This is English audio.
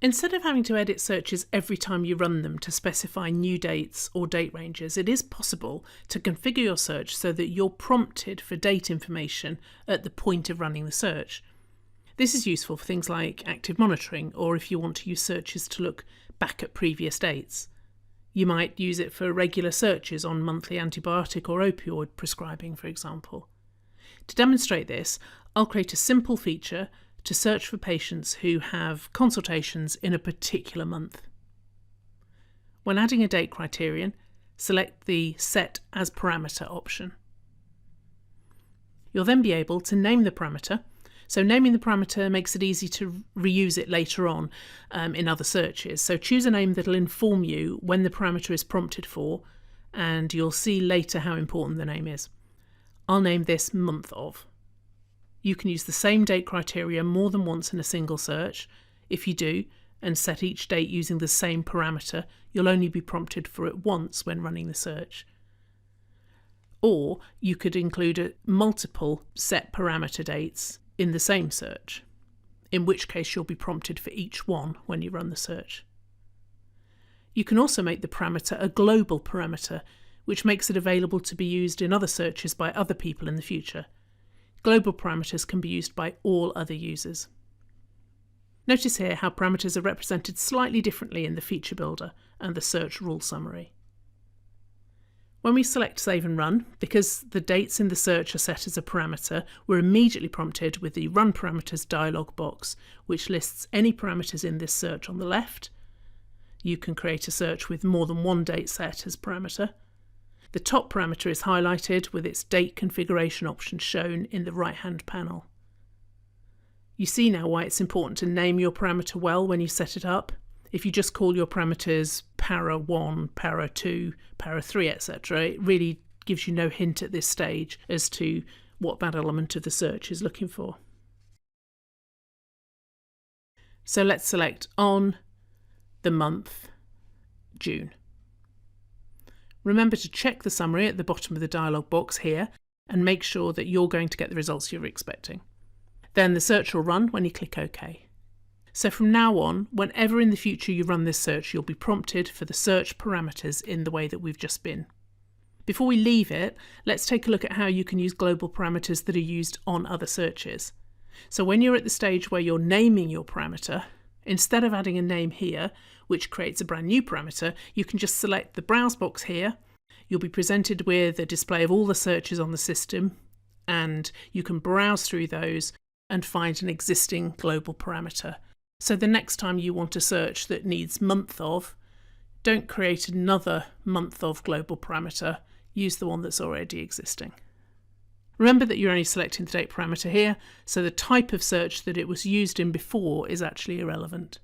Instead of having to edit searches every time you run them to specify new dates or date ranges, it is possible to configure your search so that you're prompted for date information at the point of running the search. This is useful for things like active monitoring, or if you want to use searches to look back at previous dates. You might use it for regular searches on monthly antibiotic or opioid prescribing, for example. To demonstrate this, I'll create a simple feature to search for patients who have consultations in a particular month. When adding a date criterion, select the Set as Parameter option. You'll then be able to name the parameter. So naming the parameter makes it easy to reuse it later on in other searches. So choose a name that will inform you when the parameter is prompted for, and you'll see later how important the name is. I'll name this month of. You can use the same date criteria more than once in a single search. If you do, and set each date using the same parameter, you'll only be prompted for it once when running the search. Or you could include multiple set parameter dates in the same search, in which case you'll be prompted for each one when you run the search. You can also make the parameter a global parameter, which makes it available to be used in other searches by other people in the future. Global parameters can be used by all other users. Notice here how parameters are represented slightly differently in the feature builder and the search rule summary. When we select Save and Run, because the dates in the search are set as a parameter, we're immediately prompted with the Run Parameters dialog box, which lists any parameters in this search on the left. You can create a search with more than one date set as parameter. The top parameter is highlighted with its date configuration option shown in the right-hand panel. You see now why it's important to name your parameter well when you set it up. If you just call your parameters para1, para2, para3, etc., it really gives you no hint at this stage as to what that element of the search is looking for. So let's select on the month June. Remember to check the summary at the bottom of the dialog box here and make sure that you're going to get the results you're expecting. Then the search will run when you click OK. So from now on, whenever in the future you run this search, you'll be prompted for the search parameters in the way that we've just been. Before we leave it, let's take a look at how you can use global parameters that are used on other searches. So when you're at the stage where you're naming your parameter, instead of adding a name here, which creates a brand new parameter, you can just select the browse box here. You'll be presented with a display of all the searches on the system, and you can browse through those and find an existing global parameter. So the next time you want a search that needs month of, don't create another month of global parameter, use the one that's already existing. Remember that you're only selecting the date parameter here, so the type of search that it was used in before is actually irrelevant.